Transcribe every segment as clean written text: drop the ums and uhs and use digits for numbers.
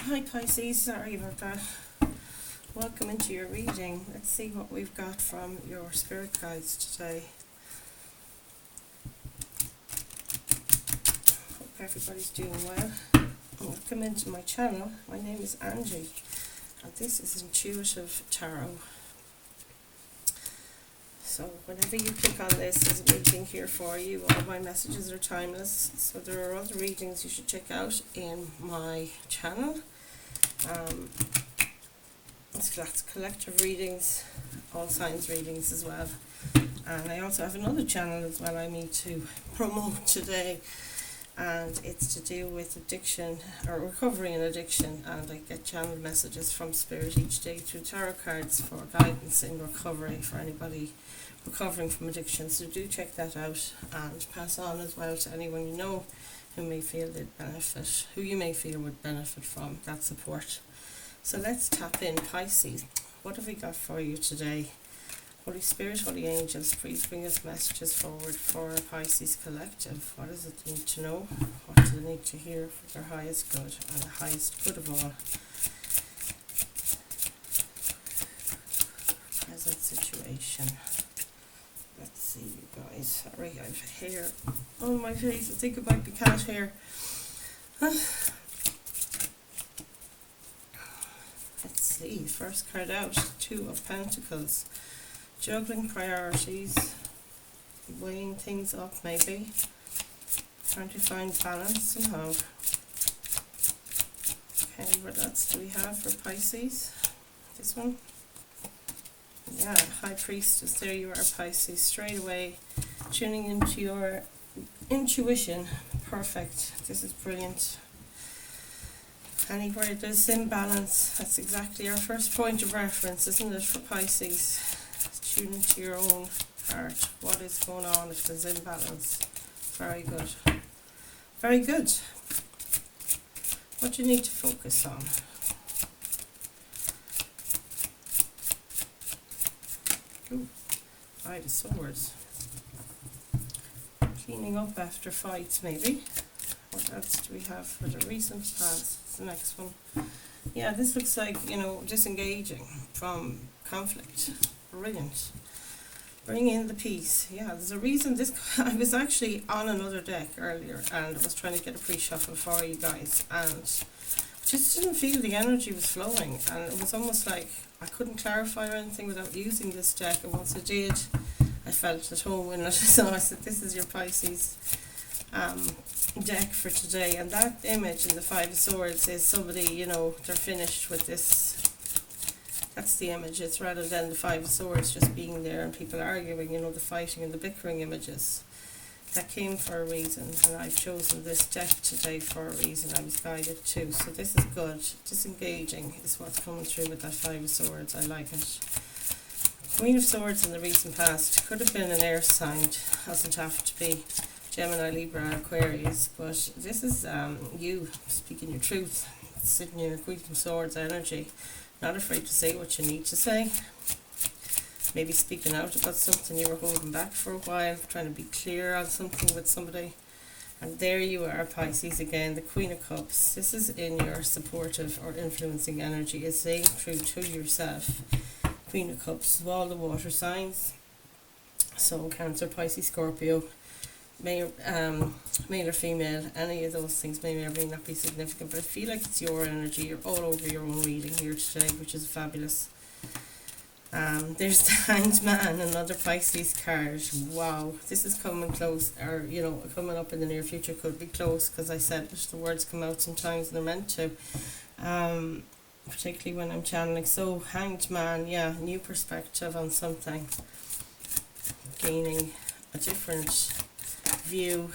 Hi Pisces, sorry about that. Welcome into your reading. Let's see what we've got from your spirit guides today. Hope everybody's doing well. Welcome into my channel. My name is Angie and this is Intuitive Tarot. So whenever you click on this, there's a reading here for you. All my messages are timeless, so there are other readings you should check out in my channel. It's lots of collective readings, all signs readings as well. And I also have another channel as well I need to promote today, and it's to do with addiction or recovery and addiction, and I get channel messages from Spirit each day through tarot cards for guidance in recovery for anybody recovering from addiction. So do check that out and pass on as well to anyone you know who may feel they'd benefit, who you may feel would benefit from that support. So let's tap in Pisces. What have we got for you today? Holy Spirit, Holy Angels, please bring us messages forward for a Pisces collective. What does it need to know? What do they need to hear for their highest good and the highest good of all? Present situation. Let's see, you guys. Sorry, I have hair on my face. I think it might be cat hair. Let's see. First card out, Two of Pentacles. Juggling priorities, weighing things up maybe, trying to find balance somehow. Okay, what else do we have for Pisces? This one? Yeah, High Priestess, there you are Pisces, straight away, tuning into your intuition. Perfect, this is brilliant. Anywhere there's imbalance, that's exactly our first point of reference, isn't it, for Pisces? Tune into your own heart. What is going on if there's imbalance? Very good. Very good. What do you need to focus on? Ooh, Five of Swords. Cleaning up after fights, maybe. What else do we have for the recent past? It's the next one. Yeah, this looks like, you know, disengaging from conflict. Brilliant. Bring in the peace. Yeah, there's a reason this. I was actually on another deck earlier and I was trying to get a pre-shuffle for you guys, and just didn't feel the energy was flowing, and it was almost like I couldn't clarify or anything without using this deck, and once I did I felt at home in it. So I said, this is your Pisces deck for today. And that image in the Five of Swords is somebody, you know, they're finished with this. That's the image. It's rather than the Five of Swords just being there and people arguing, you know, the fighting and the bickering images. That came for a reason, and I've chosen this deck today for a reason. I was guided to. So this is good. Disengaging is what's coming through with that Five of Swords. I like it. Queen of Swords in the recent past could have been an air sign. Doesn't have to be Gemini, Libra, Aquarius. But this is you speaking your truth. Sitting in your Queen of Swords energy. Not afraid to say what you need to say. Maybe speaking out about something you were holding back for a while, trying to be clear on something with somebody. And there you are, Pisces, again, the Queen of Cups. This is in your supportive or influencing energy. It's saying true to yourself. Queen of Cups, all the water signs. So Cancer, Pisces, Scorpio, male or female, any of those things may or may not be significant, but I feel like it's your energy. You're all over your own reading here today, which is fabulous. There's the Hanged Man, another Pisces card. Wow, this is coming close, or you know, coming up in the near future. Could be close, because I said it, the words come out sometimes and they're meant to, particularly when I'm channeling. So Hanged Man, yeah, new perspective on something, gaining a different view,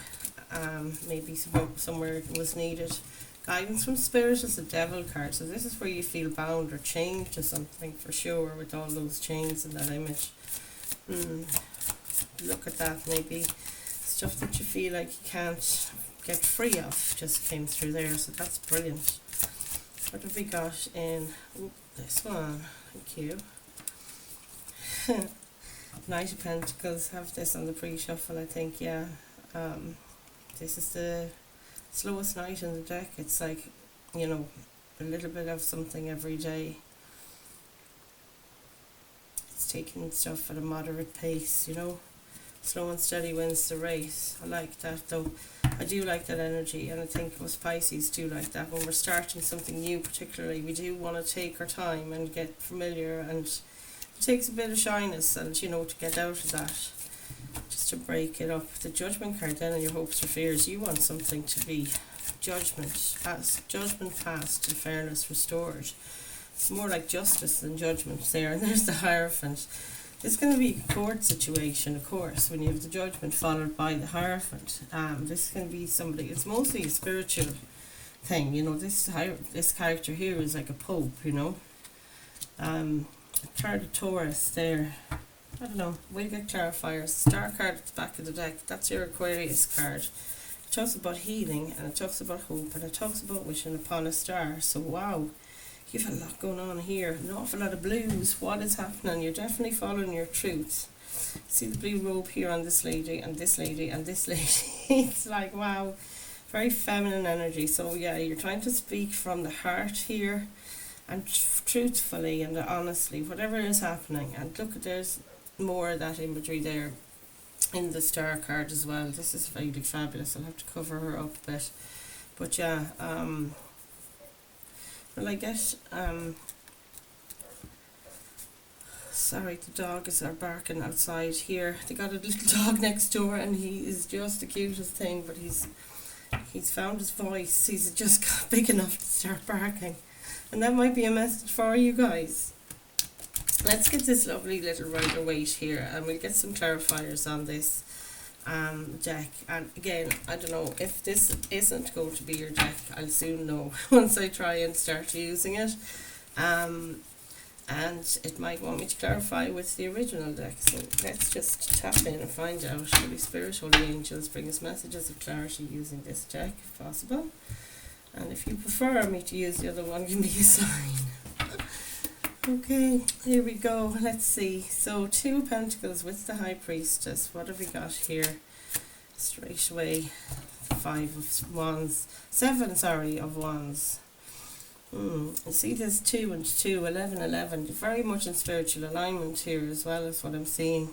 maybe somewhere it was needed. Guidance from Spirit is the Devil card, so this is where you feel bound or chained to something for sure, with all those chains in that image. Look at that, maybe stuff that you feel like you can't get free of just came through there, so that's brilliant. What have we got in this one? Thank you. Knight of Pentacles, have this on the pre-shuffle, I think, yeah. This is the slowest knight in the deck. It's like, you know, a little bit of something every day. It's taking stuff at a moderate pace, you know. Slow and steady wins the race. I like that though. I do like that energy, and I think most Pisces do like that. When we're starting something new particularly, we do want to take our time and get familiar, and it takes a bit of shyness and, you know, to get out of that, just to break it up. The Judgment card then, and your hopes or fears, you want something to be judgment passed and fairness restored. It's more like justice than judgment there, and there's the Hierophant. It's going to be a court situation, of course, when you have the Judgment followed by the Hierophant. This can be somebody, it's mostly a spiritual thing, you know. This character here is like a pope, you know. Card of Taurus there. I don't know, we'll get clarifiers. Star card at the back of the deck, that's your Aquarius card. It talks about healing, and it talks about hope, and it talks about wishing upon a star. So wow, you've a lot going on here, an awful lot of blues. What is happening? You're definitely following your truth. See the blue robe here on this lady, and this lady, and this lady. It's like, wow, very feminine energy. So yeah, you're trying to speak from the heart here, and truthfully and honestly, whatever is happening. And look, there's more of that imagery there in the star card as well. This is really fabulous. I'll have to cover her up a bit. But yeah, well, I guess, sorry, the dogs are barking outside here. They got a little dog next door, and he is just the cutest thing, but he's found his voice. He's just got big enough to start barking. And that might be a message for you guys. Let's get this lovely little Rider-Waite here, and we'll get some clarifiers on this deck. And again, I don't know if this isn't going to be your deck. I'll soon know once I try and start using it. And it might want me to clarify with the original deck. So let's just tap in and find out. Holy Spirit, Holy Angels, bring us messages of clarity using this deck if possible. And if you prefer me to use the other one, give me a sign. Okay, here we go. Let's see. So 2 of Pentacles with the High Priestess. What have we got here? Straight away, 5 of Wands. 7, sorry, of Wands. You see there's 2 and 2, 11, 11. You're very much in spiritual alignment here as well, as what I'm seeing.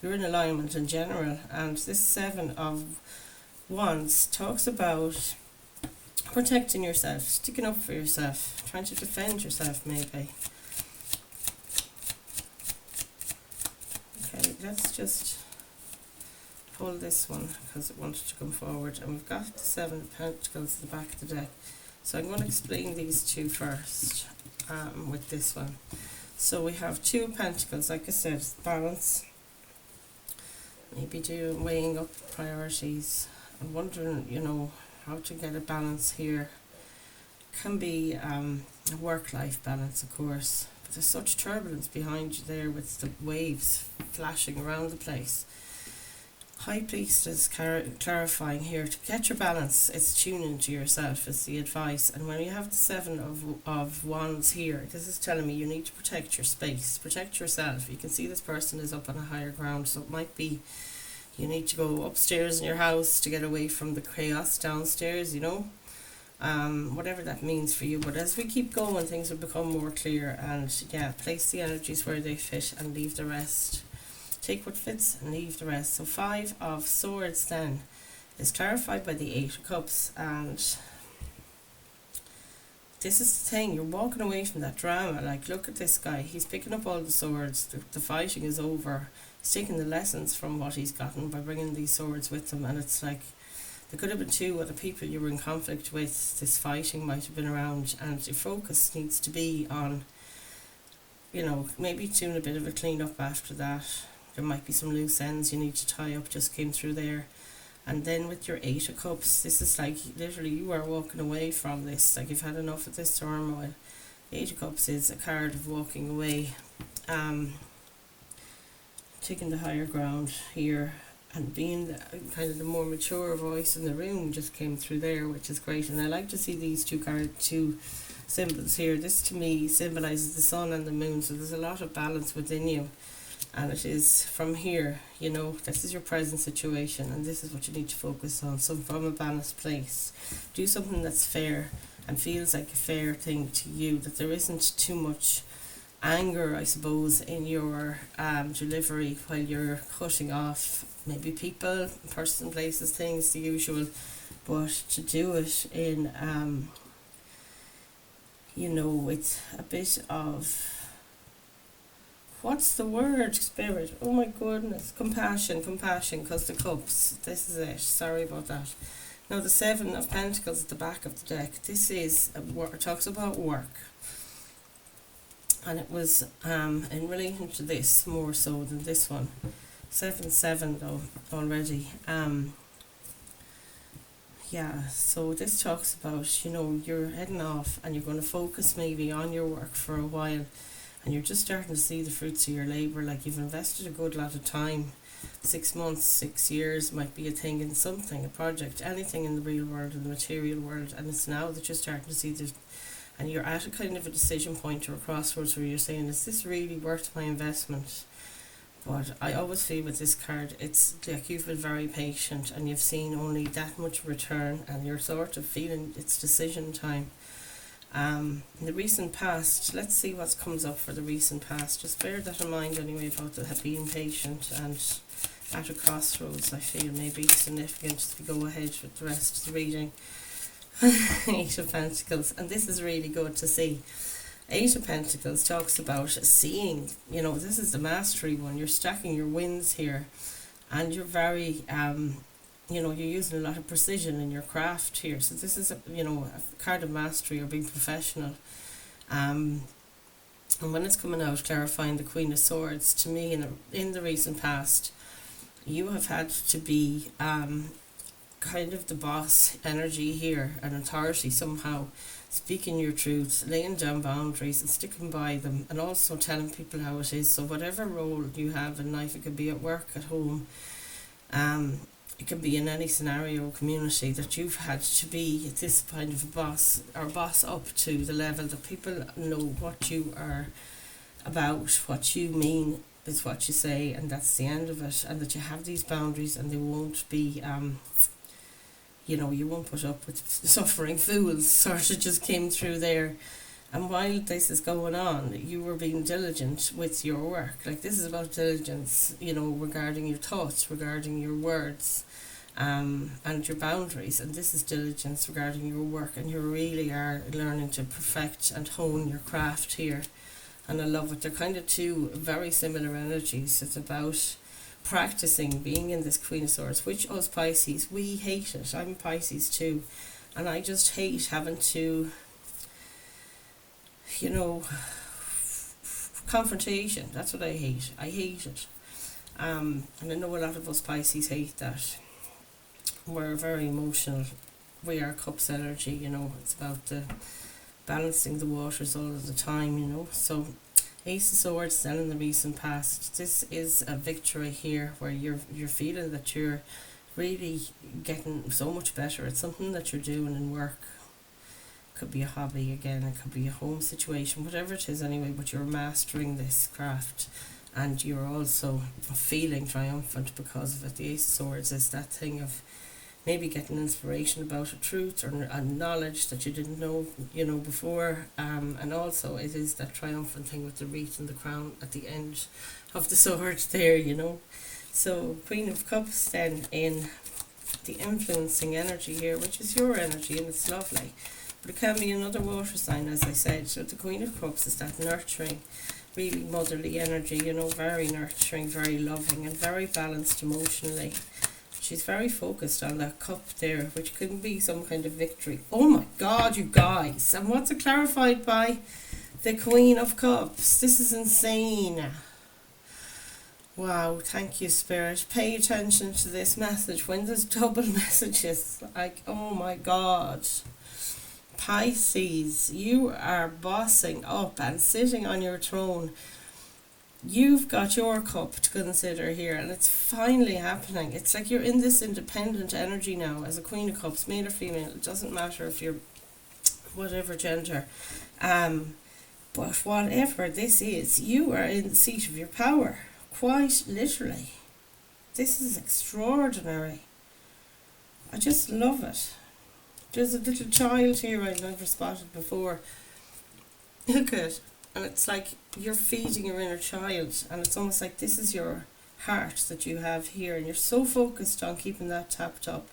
You're in alignment in general. And this 7 of Wands talks about protecting yourself, sticking up for yourself, trying to defend yourself maybe. Okay, let's just pull this one because it wanted to come forward, and we've got the 7 of Pentacles at the back of the deck. So I'm going to explain these two first with this one. So we have 2 of Pentacles, like I said, balance. Maybe weighing up priorities. I'm wondering, you know, how to get a balance here. Can be a work-life balance, of course. But there's such turbulence behind you there with the waves flashing around the place. High Priestess clarifying here, to get your balance, it's tune into yourself is the advice. And when you have the 7 of Wands here, this is telling me you need to protect your space, protect yourself. You can see this person is up on a higher ground, so it might be you need to go upstairs in your house to get away from the chaos downstairs, you know. Whatever that means for you. But as we keep going, things will become more clear. And yeah, place the energies where they fit and leave the rest. Take what fits and leave the rest. So 5 of Swords then is clarified by the 8 of Cups. And this is the thing, you're walking away from that drama. Like, look at this guy, he's picking up all the swords, the fighting is over. He's taking the lessons from what he's gotten by bringing these swords with him. And it's like, there could have been 2 other people you were in conflict with. This fighting might have been around, and your focus needs to be on, you know, maybe doing a bit of a clean up after that. There might be some loose ends you need to tie up, just came through there. And then with your 8 of Cups, this is like literally you are walking away from this. Like, you've had enough of this turmoil. The 8 of Cups is a card of walking away, taking the higher ground here, and being kind of the more mature voice in the room just came through there, which is great. And I like to see these two symbols here. This to me symbolises the sun and the moon, so there's a lot of balance within you. And it is from here, you know, this is your present situation, and this is what you need to focus on. So from a balanced place, do something that's fair and feels like a fair thing to you, that there isn't too much anger, I suppose, in your delivery while you're cutting off maybe people, person, places, things, the usual, but to do it in, it's a bit of, what's the word, Spirit? Oh my goodness, compassion, because the cups, this is it, sorry about that. Now the Seven of Pentacles at the back of the deck, this is, it talks about work. And it was in relation to this more so than this one. 7-7 though already. So this talks about, you're heading off and you're going to focus maybe on your work for a while, and you're just starting to see the fruits of your labour. Like you've invested a good lot of time, 6 months, 6 years might be a thing in something, a project, anything in the real world, in the material world, and it's now that you're starting to see the, and you're at a kind of a decision point or a crossroads where you're saying, is this really worth my investment? But I always feel with this card, it's like you've been very patient and you've seen only that much return, and you're sort of feeling it's decision time. In the recent past, let's see what comes up for the recent past. Just bear that in mind anyway about the being patient and at a crossroads. I feel maybe significant to go ahead with the rest of the reading. 8 of Pentacles, and this is really good to see. 8 of Pentacles talks about seeing, this is the mastery one. You're stacking your wins here, and you're very, you're using a lot of precision in your craft here. So this is, a card of mastery or being professional. And when it's coming out, clarifying the Queen of Swords, to me, in the recent past, you have had to be kind of the boss energy here, an authority somehow, speaking your truth, laying down boundaries and sticking by them, and also telling people how it is. So whatever role you have in life, it could be at work, at home, it can be in any scenario, community, that you've had to be this kind of a boss, or boss up to the level that people know what you are about, what you mean is what you say, and that's the end of it, and that you have these boundaries and they won't be you won't put up with suffering fools, sort of just came through there. And while this is going on, you were being diligent with your work. Like this is about diligence, regarding your thoughts, regarding your words, and your boundaries. And this is diligence regarding your work, and you really are learning to perfect and hone your craft here. And I love it. They're kind of two very similar energies. It's about practicing being in this Queen of Swords, which us Pisces, we hate it. I'm Pisces too, and I just hate having to, confrontation. That's what I hate. I hate it. And I know a lot of us Pisces hate that. We're very emotional. We are Cups energy, it's about the balancing the waters all of the time, so Ace of Swords then in the recent past. This is a victory here where you're feeling that you're really getting so much better at something that you're doing in work. Could be a hobby again, it could be a home situation, whatever it is anyway, but you're mastering this craft, and you're also feeling triumphant because of it. The Ace of Swords is that thing of maybe getting inspiration about a truth or a knowledge that you didn't know, before. And also it is that triumphant thing with the wreath and the crown at the end of the sword there, So Queen of Cups then in the influencing energy here, which is your energy, and it's lovely. But it can be another water sign, as I said. So the Queen of Cups is that nurturing, really motherly energy, very nurturing, very loving, and very balanced emotionally. She's very focused on that cup there, which can be some kind of victory. Oh my God, you guys. And what's it clarified by? The Queen of Cups. This is insane. Wow, thank you, Spirit. Pay attention to this message. When there's double messages, like, oh my God. Pisces, you are bossing up and sitting on your throne. You've got your cup to consider here, and it's finally happening. It's like you're in this independent energy now as a Queen of Cups, male or female. It doesn't matter if you're whatever gender. But whatever this is, you are in the seat of your power, quite literally. This is extraordinary. I just love it. There's a little child here I've never spotted before. Look at it. And it's like you're feeding your inner child, and it's almost like this is your heart that you have here, and you're so focused on keeping that topped up,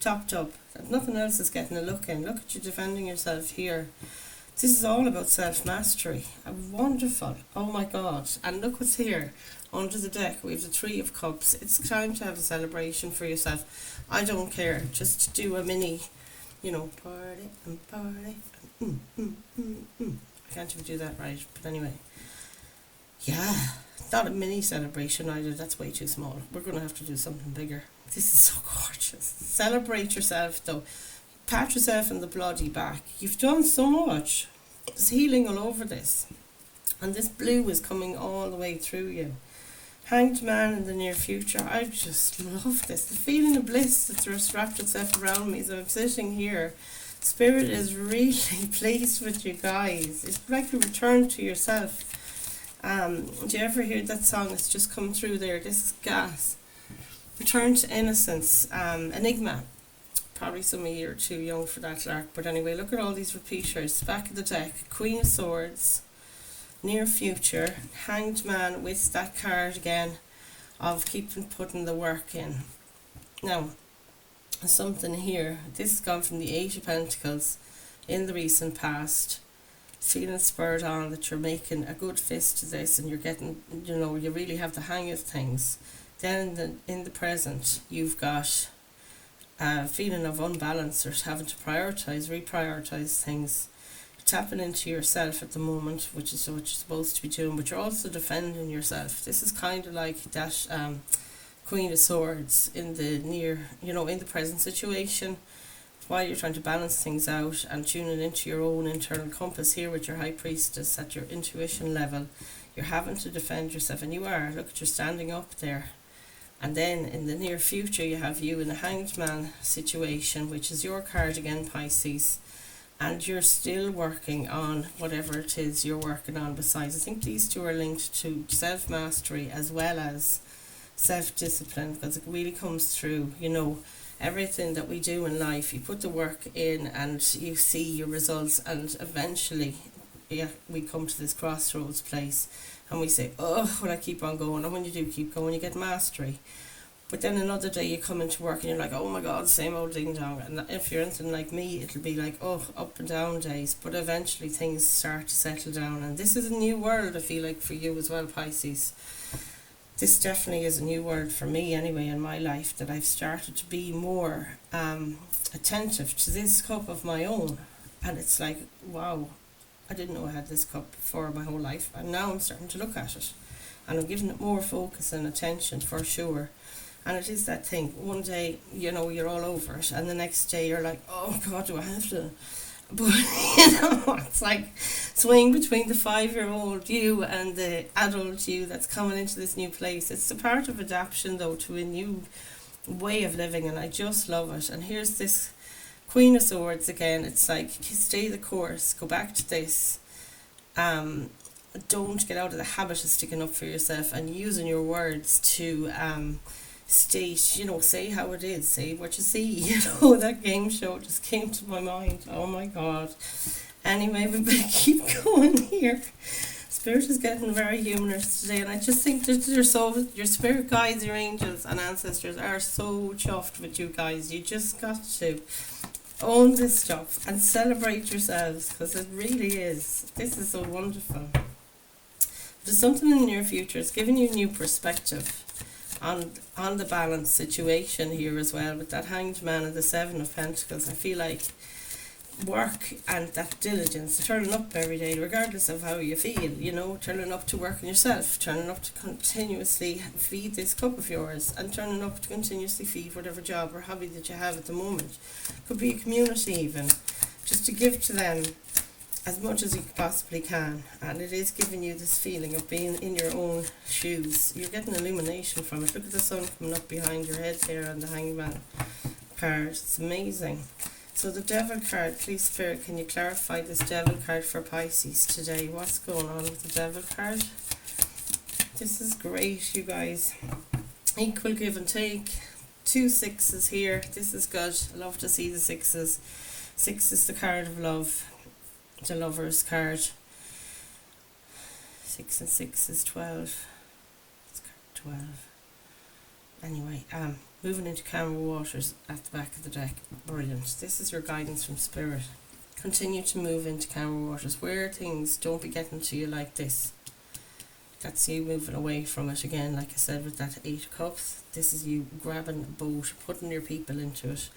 that nothing else is getting a look in. Look at you defending yourself here. This is all about self-mastery. Wonderful. Oh my God. And look what's here. Under the deck, we have the Three of Cups. It's time to have a celebration for yourself. I don't care. Just do a mini, party and party. I can't even do that right. But anyway. Yeah. Not a mini celebration either. That's way too small. We're going to have to do something bigger. This is so gorgeous. Celebrate yourself, though. Pat yourself in the bloody back. You've done so much. There's healing all over this. And this blue is coming all the way through you. Hanged Man in the near future. I just love this. The feeling of bliss that's just wrapped itself around me as I'm sitting here. Spirit is really pleased with you guys. It's like a return to yourself. Do you ever hear that song that's just come through there? This is gas. Return to innocence. Enigma. Probably some of you are too young for that, Lark. But anyway, look at all these repeaters. Back of the deck. Queen of Swords. Near future. Hanged Man with that card again of putting the work in. Now, something here. This has gone from the Eight of Pentacles in the recent past. Feeling spurred on that you're making a good fist to this, and you're getting, you really have the hang of things. Then in the present, you've got a feeling of unbalance or having to reprioritize things. You're tapping into yourself at the moment, which is what you're supposed to be doing, but you're also defending yourself. This is kind of like that Queen of Swords in the in the present situation, while you're trying to balance things out and tuning into your own internal compass here with your High Priestess at your intuition level. You're having to defend yourself, and you are. Look at, you're standing up there. And then in the near future, you have you in a Hanged Man situation, which is your card again, Pisces. And you're still working on whatever it is you're working on besides. I think these two are linked to self-mastery as well as self-discipline, because it really comes through, everything that we do in life. You put the work in and you see your results, and eventually we come to this crossroads place and we say, oh, will I keep on going? And when you do keep going, you get mastery. But then another day you come into work and you're like, oh my God, same old ding dong. And if you're anything like me, it'll be like, oh, up and down days. But eventually things start to settle down. And this is a new world, I feel like, for you as well, Pisces. This definitely is a new world for me anyway in my life, that I've started to be more attentive to this cup of my own. And it's like, wow, I didn't know I had this cup for my whole life. And now I'm starting to look at it. And I'm giving it more focus and attention for sure. And it is that thing. One day, you're all over it. And the next day you're like, oh God, do I have to? But, it's like swaying between the 5-year-old you and the adult you that's coming into this new place. It's a part of adaptation, though, to a new way of living, and I just love it. And here's this Queen of Swords again. It's like, stay the course, go back to this. Don't get out of the habit of sticking up for yourself and using your words to state, say how it is, say what you see. That game show just came to my mind. Oh my God. Anyway, we better keep going here. Spirit is getting very humorous today, and I just think that your spirit guides, your angels and ancestors are so chuffed with you guys. You just got to own this stuff and celebrate yourselves, because it really is. This is so wonderful. There's something in the near future. It's giving you a new perspective on the balance situation here as well, with that Hanged Man and the Seven of Pentacles. I feel like work and that diligence, turning up every day regardless of how you feel, turning up to work on yourself, turning up to continuously feed this cup of yours, and turning up to continuously feed whatever job or hobby that you have at the moment. Could be a community even, just to give to them as much as you possibly can. And it is giving you this feeling of being in your own shoes. You're getting illumination from it. Look at the sun coming up behind your head there on the Hangman card. It's amazing. So the Devil card, please Spirit, can you clarify this Devil card for Pisces today? What's going on with the Devil card? This is great, you guys. Equal give and take. 2 6s here. This is good. I love to see the 6s. 6 is the card of love, the Lover's card. 6 and 6 is 12. It's card 12. Anyway, moving into calmer waters at the back of the deck. Brilliant. This is your guidance from Spirit. Continue to move into calmer waters where things don't be getting to you like this. That's you moving away from it again, like I said, with that 8 of Cups. This is you grabbing a boat, putting your people into it,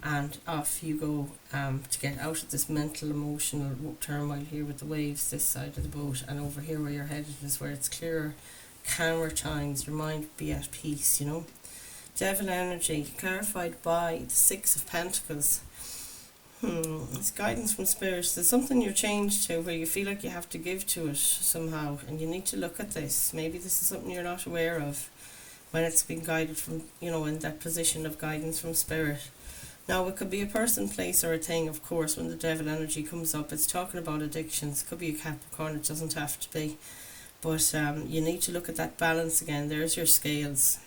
and off you go to get out of this mental, emotional turmoil here with the waves this side of the boat, and over here where you're headed is where it's clearer, calmer times, your mind be at peace, you know. Devil energy, clarified by the 6 of Pentacles. It's guidance from Spirit. There's something you're changed to where you feel like you have to give to it somehow, and you need to look at this. Maybe this is something you're not aware of when it's been guided from, you know, in that position of guidance from Spirit. Now, it could be a person, place, or a thing, of course. When the devil energy comes up, it's talking about addictions. It could be a Capricorn, it doesn't have to be. But you need to look at that balance again. There's your scales.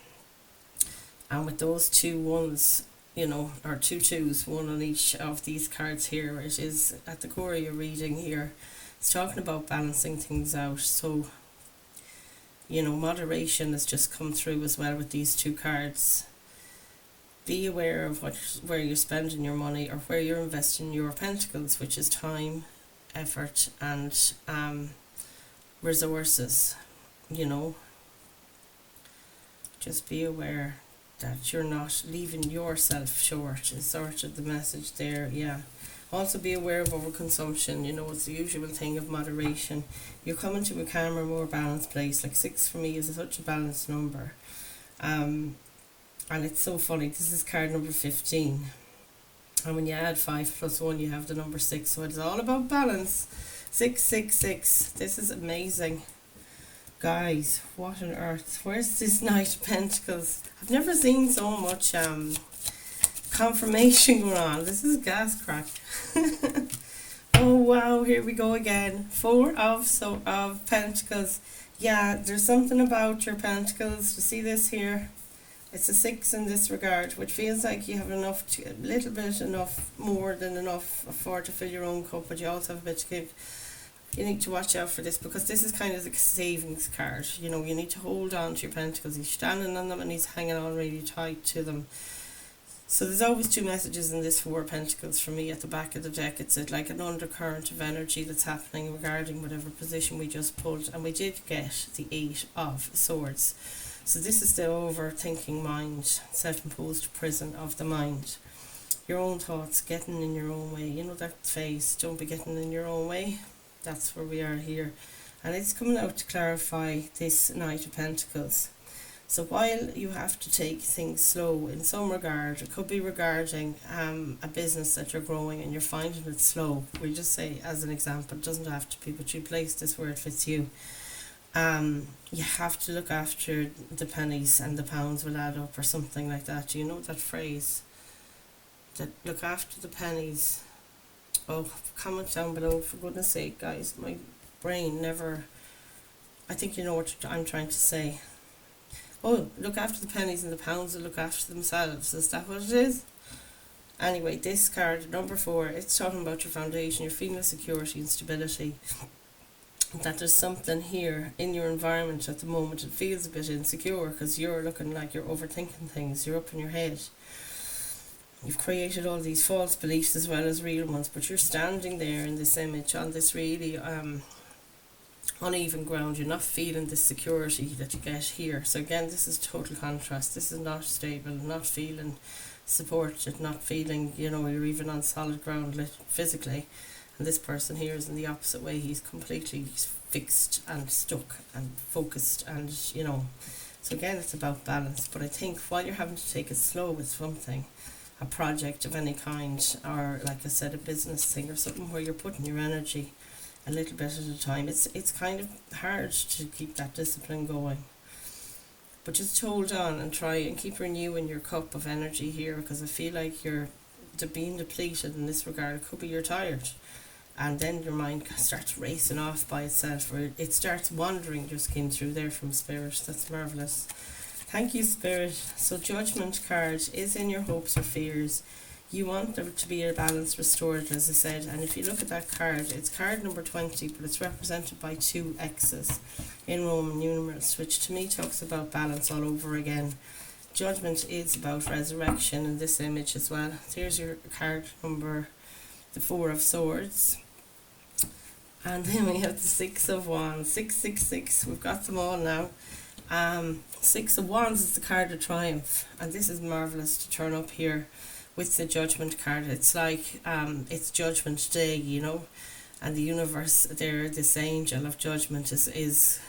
And with those 2 ones, you know, or 2 2s, one on each of these cards here, it is at the core of your reading here. It's talking about balancing things out. So, you know, moderation has just come through as well with these 2 cards. Be aware of where you're spending your money or where you're investing your pentacles, which is time, effort, and resources, you know. Just be aware that you're not leaving yourself short is sort of the message there, yeah. Also be aware of overconsumption, you know, it's the usual thing of moderation. You're coming to a calmer, more balanced place. Like 6 for me is such a balanced number. And it's so funny, this is card number 15. And when you add 5 plus 1, you have the number 6. So it's all about balance. 6, 6, 6. This is amazing. Guys, what on earth? Where's this Knight of Pentacles? I've never seen so much confirmation going on. This is gas crack. Oh wow, here we go again. 4 of Pentacles. Yeah, there's something about your Pentacles. You see this here? It's a 6 in this regard, which feels like you have enough, a little bit enough, more than enough for to fill your own cup, but you also have a bit to give. You need to watch out for this because this is kind of the savings card. You know, you need to hold on to your pentacles. He's standing on them and he's hanging on really tight to them. So there's always 2 messages in this 4 pentacles for me at the back of the deck. It's like an undercurrent of energy that's happening regarding whatever position we just pulled. And we did get the 8 of Swords. So this is the overthinking mind, self-imposed prison of the mind. Your own thoughts, getting in your own way. You know that phase, don't be getting in your own way. That's where we are here. And it's coming out to clarify this Knight of Pentacles. So while you have to take things slow in some regard, it could be regarding a business that you're growing and you're finding it slow. We just say as an example, it doesn't have to be, but you place this where it fits you. You have to look after the pennies and the pounds will add up or something like that. You know that phrase? That look after the pennies. Oh, comment down below for goodness sake, guys. My brain never... I think you know what I'm trying to say. Oh, look after the pennies and the pounds will look after themselves. Is that what it is? Anyway, this card, number 4, it's talking about your foundation, your feeling of security and stability. That there's something here in your environment at the moment. It feels a bit insecure because you're looking like you're overthinking things. You're up in your head. You've created all these false beliefs as well as real ones, but you're standing there in this image on this really uneven ground. You're not feeling the security that you get here. So again, this is total contrast. This is not stable, not feeling supported, not feeling, you know, you're even on solid ground physically. And this person here is in the opposite way. He's completely fixed and stuck and focused and, you know. So again, it's about balance. But I think while you're having to take it slow with something, a project of any kind, or like I said, a business thing or something where you're putting your energy a little bit at a time, it's kind of hard to keep that discipline going. But just hold on and try and keep renewing your cup of energy here, because I feel like you're being depleted in this regard. It could be you're tired, and then your mind starts racing off by itself, or it starts wandering. Just came through there from Spirit. That's marvellous. Thank you, Spirit. So Judgment card is in your hopes or fears. You want there to be a balance restored, as I said. And if you look at that card, it's card number 20, but it's represented by 2 X's in Roman numerals, which to me talks about balance all over again. Judgment is about resurrection in this image as well. There's your card number, the 4 of Swords. And then we have the 6 of Wands, 666. We've got them all now. 6 of Wands is the card of triumph, and this is marvellous to turn up here with the Judgment card. It's like it's Judgment Day, you know, and the universe there, this angel of judgment is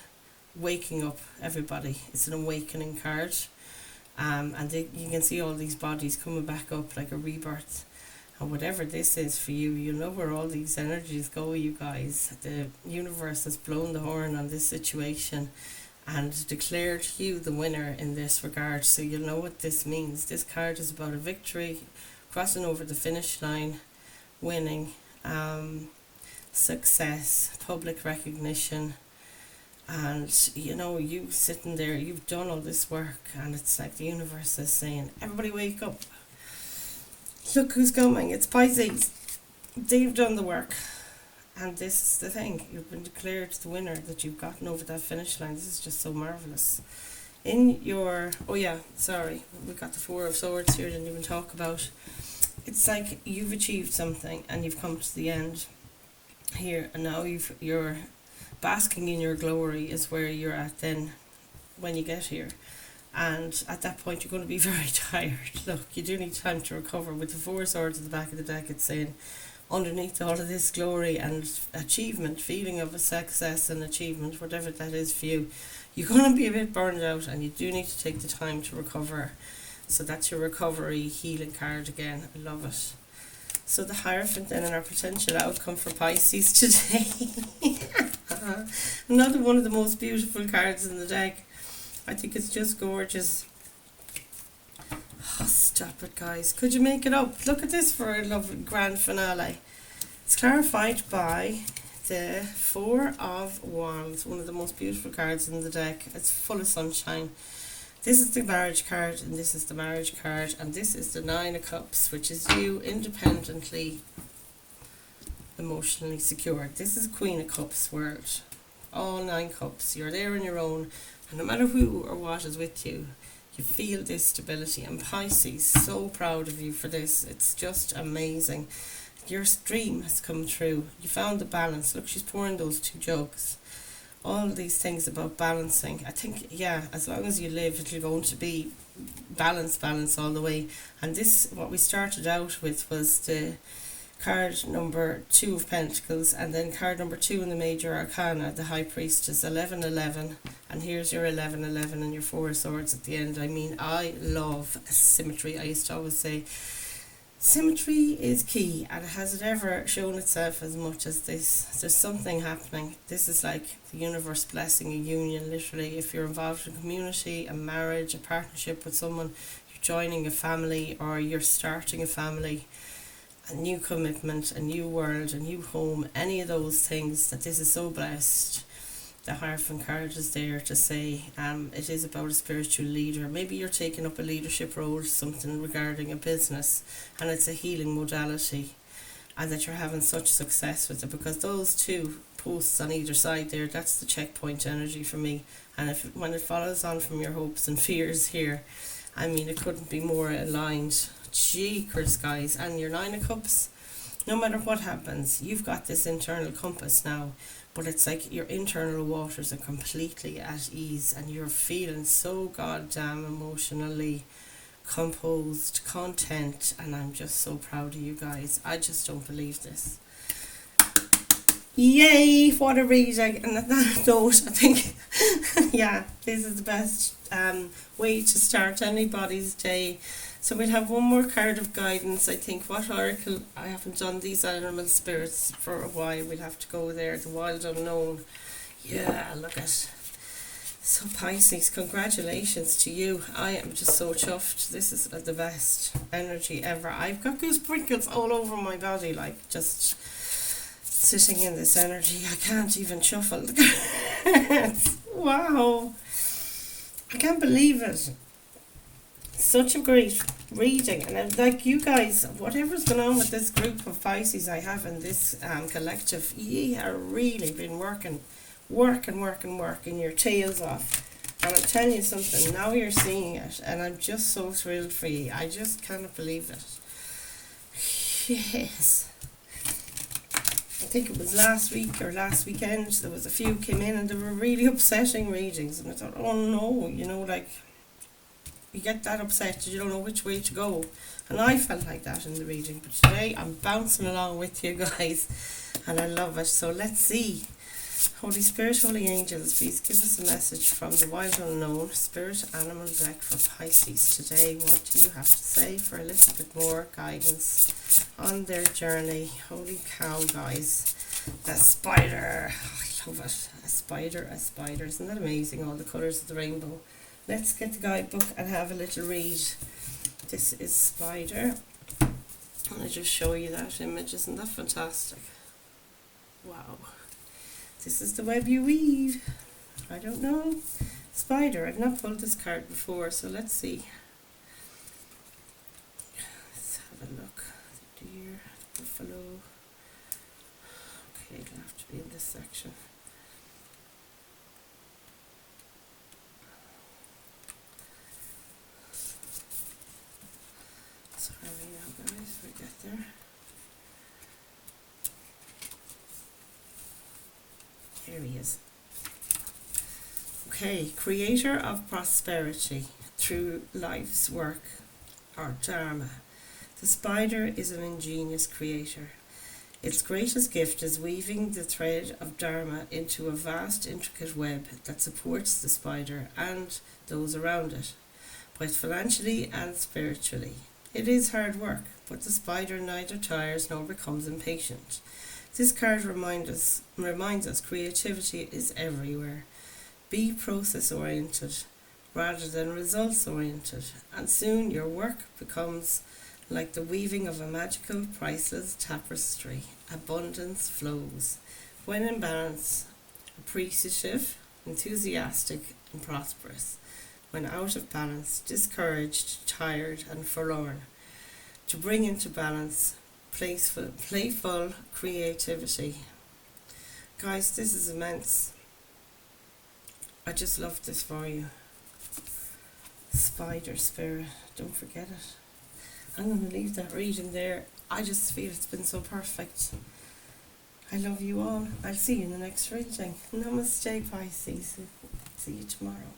waking up everybody. It's an awakening card, and you can see all these bodies coming back up like a rebirth. And whatever this is for you, you know where all these energies go, you guys. The universe has blown the horn on this situation and declared you the winner in this regard. So you'll know what this means. This card is about a victory, crossing over the finish line, winning, success, public recognition. And you know, you sitting there, you've done all this work, and it's like the universe is saying, everybody wake up. Look who's coming. It's Pisces. They've done the work. And this is the thing. You've been declared the winner, that you've gotten over that finish line. This is just so marvellous. In your... Oh yeah, sorry. We've got the 4 of Swords here, didn't even talk about. It's like you've achieved something and you've come to the end here. And now you're basking in your glory is where you're at then when you get here. And at that point you're going to be very tired. Look, you do need time to recover. With the 4 swords at the back of the deck, it's saying underneath all of this glory and achievement, feeling of a success and achievement, whatever that is for you, you're going to be a bit burned out, and you do need to take the time to recover. So that's your recovery healing card again. I love it. So the Hierophant then, and our potential outcome for Pisces today. Another one of the most beautiful cards in the deck. I think it's just gorgeous. Oh, stop it, guys. Could you make it up? Look at this for a lovely grand finale. It's clarified by the 4 of Wands, one of the most beautiful cards in the deck. It's full of sunshine. This is the marriage card, and this is the marriage card, and this is the 9 of Cups, which is you independently, emotionally secure. This is Queen of Cups world. All 9 cups. You're there on your own, and no matter who or what is with you, you feel this stability. And Pisces, so proud of you for this. It's just amazing. Your dream has come true. You found the balance. Look, she's pouring those 2 jugs. All these things about balancing. I think, yeah, as long as you live, it's going to be balance all the way. And this, what we started out with, was the card number 2 of Pentacles, and then card number 2 in the Major Arcana, the High Priestess, 1111, and here's your 1111 and your 4 of Swords at the end. I mean, I love symmetry. I used to always say symmetry is key, and has it ever shown itself as much as this? There's something happening. This is like the universe blessing a union, literally. If you're involved in a community, a marriage, a partnership with someone, you're joining a family, or you're starting a family, a new commitment, a new world, a new home, any of those things, that this is so blessed. The Hierophant card is there to say it is about a spiritual leader. Maybe you're taking up a leadership role, something regarding a business, and it's a healing modality, and that you're having such success with it, because those 2 posts on either side there, that's the checkpoint energy for me. And when it follows on from your hopes and fears here, I mean, it couldn't be more aligned. Jeekers, guys. And your 9 of Cups, no matter what happens, you've got this internal compass now, but it's like your internal waters are completely at ease, and you're feeling so goddamn emotionally composed, content, and I'm just so proud of you guys. I just don't believe this. Yay, what a reading. And on that note, I think yeah, this is the best way to start anybody's day. So we'll have one more card of guidance. I think, what oracle? I haven't done these animal spirits for a while. We'll have to go there. The Wild Unknown. Yeah, look at. So Pisces, congratulations to you. I am just so chuffed. This is the best energy ever. I've got goose sprinkles all over my body, like just sitting in this energy. I can't even shuffle the cards. Wow. I can't believe it. such a great reading, and like you guys, whatever's going on with this group of Pisces I have in this collective, ye are really been working your tails off. And I'm telling you something, now you're seeing it, and I'm just so thrilled for you. I just cannot believe it. Yes. I think it was last week or last weekend, there was a few came in and they were really upsetting readings, and I thought, oh no, you know, like, you get that upset, you don't know which way to go. And I felt like that in the reading, but today I'm bouncing along with you guys, and I love it. So let's see. Holy Spirit, Holy Angels, please give us a message from the wild unknown, Spirit Animal Deck for Pisces today. What do you have to say for a little bit more guidance on their journey? Holy cow, guys. A spider. Oh, I love it. A spider. Isn't that amazing? All the colours of the rainbow. Let's get the guidebook and have a little read. This is Spider. I'll just show you that image. Isn't that fantastic? Wow. This is the web you weave. I don't know. Spider. I've not pulled this card before, so let's see. Let's have a look. The deer, the buffalo. Okay, it'll have to be in this section. Sorry now guys, we get there. Here he is. Okay, creator of prosperity through life's work or dharma. The spider is an ingenious creator. Its greatest gift is weaving the thread of dharma into a vast, intricate web that supports the spider and those around it, both financially and spiritually. It is hard work, but the spider neither tires nor becomes impatient. This card reminds us creativity is everywhere. Be process oriented rather than results oriented, and soon your work becomes like the weaving of a magical, priceless tapestry. Abundance flows. When in balance, appreciative, enthusiastic and prosperous. When out of balance, discouraged, tired and forlorn. To bring into balance, playful creativity. Guys, this is immense. I just love this for you. Spider spirit, don't forget it. I'm going to leave that reading there. I just feel it's been so perfect. I love you all. I'll see you in the next reading. Namaste, Pisces. See you tomorrow.